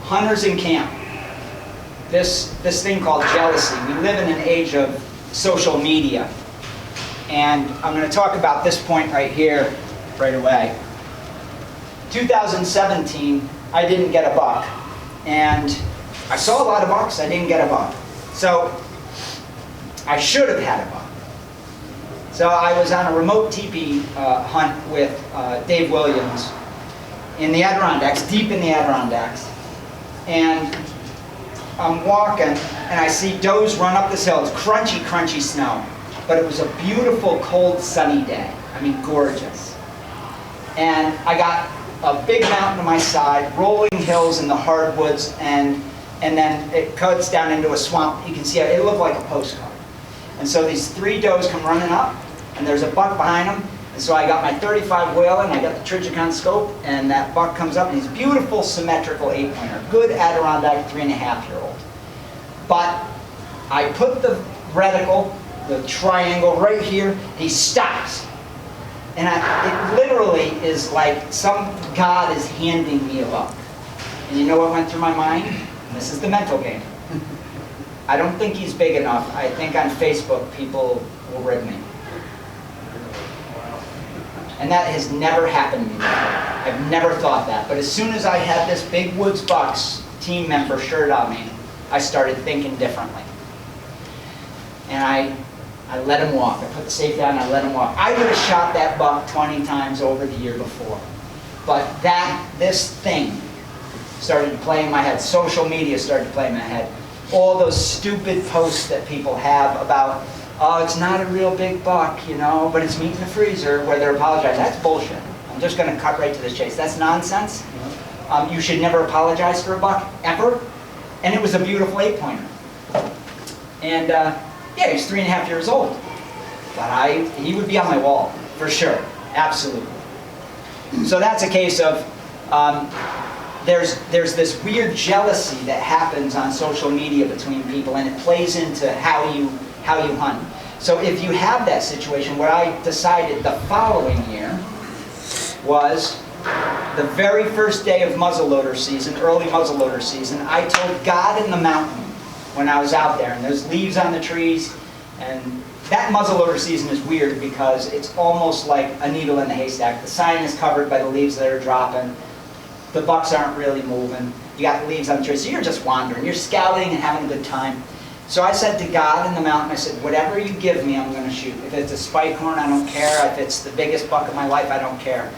hunters in camp, this thing called jealousy. We live in an age of social media. And I'm going to talk about this point right here, right away. 2017, I didn't get a buck. And I saw a lot of bucks, I didn't get a buck. So I should have had a buck. So I was on a remote teepee hunt with Dave Williams in the Adirondacks, deep in the Adirondacks. And I'm walking, and I see does run up this hill. It's crunchy, crunchy snow. But it was a beautiful, cold, sunny day. I mean, gorgeous. And I got a big mountain to my side, rolling hills in the hardwoods, and then it cuts down into a swamp. You can see it looked like a postcard. And so these 3 does come running up, and there's a buck behind them. And so I got my 35 whale and I got the Trichicon scope, and that buck comes up, and he's a beautiful, symmetrical 8-pointer. Good Adirondack 3.5-year-old. But I put the reticle, the triangle right here, he stops. And it literally is like some God is handing me a buck. And you know what went through my mind? This is the mental game. I don't think he's big enough. I think on Facebook people will rig me. And that has never happened to me before. I've never thought that. But as soon as I had this Big Woods Bucks team member shirt on me, I started thinking differently. And I let him walk. I put the safe down and I let him walk. I would have shot that buck 20 times over the year before. But this thing started to play in my head. Social media started to play in my head. All those stupid posts that people have about, oh, it's not a real big buck, you know, but it's meat in the freezer, where they're apologizing. That's bullshit. I'm just going to cut right to the chase. That's nonsense. You should never apologize for a buck, ever. And it was a beautiful 8-pointer. And yeah, he's 3.5 years old. But he would be on my wall, for sure. Absolutely. So that's a case of, there's this weird jealousy that happens on social media between people, and it plays into how you hunt. So if you have that situation, what I decided the following year was the very first day of muzzleloader season, early muzzleloader season, I told God in the mountain when I was out there, and there's leaves on the trees, and that muzzleloader season is weird because it's almost like a needle in the haystack. The sign is covered by the leaves that are dropping. The bucks aren't really moving. You got leaves on the trees, so you're just wandering. You're scouting and having a good time. So I said to God in the mountain, I said, whatever you give me, I'm going to shoot. If it's a spike horn, I don't care. If it's the biggest buck of my life, I don't care.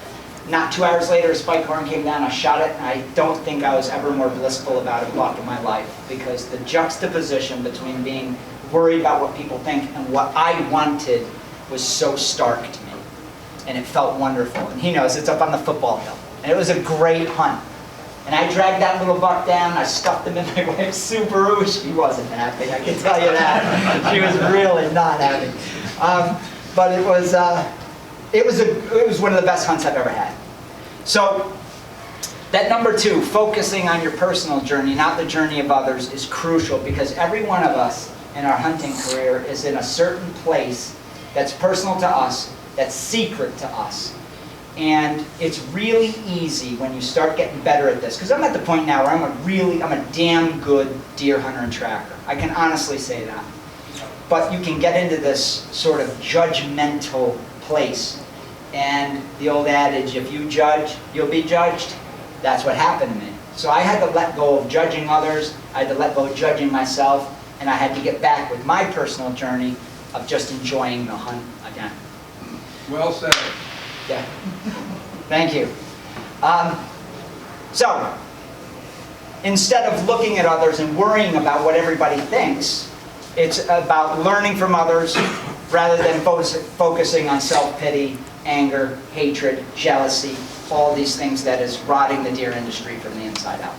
Not 2 hours later, a spike horn came down, I shot it, and I don't think I was ever more blissful about a buck in my life, because the juxtaposition between being worried about what people think and what I wanted was so stark to me. And it felt wonderful. And he knows, it's up on the football hill. And it was a great hunt. And I dragged that little buck down, I stuffed him in my wife's Subaru. She wasn't happy, I can tell you that. She was really not happy. But it was one of the best hunts I've ever had. So that number 2, focusing on your personal journey, not the journey of others, is crucial, because every one of us in our hunting career is in a certain place that's personal to us, that's secret to us. And it's really easy when you start getting better at this, because I'm at the point now where I'm a damn good deer hunter and tracker. I can honestly say that. But you can get into this sort of judgmental place. And the old adage, if you judge, you'll be judged. That's what happened to me. So I had to let go of judging others, I had to let go of judging myself, and I had to get back with my personal journey of just enjoying the hunt again. Well said. Yeah. Thank you. So, instead of looking at others and worrying about what everybody thinks, it's about learning from others rather than focusing on self-pity, anger, hatred, jealousy, all these things that is rotting the deer industry from the inside out.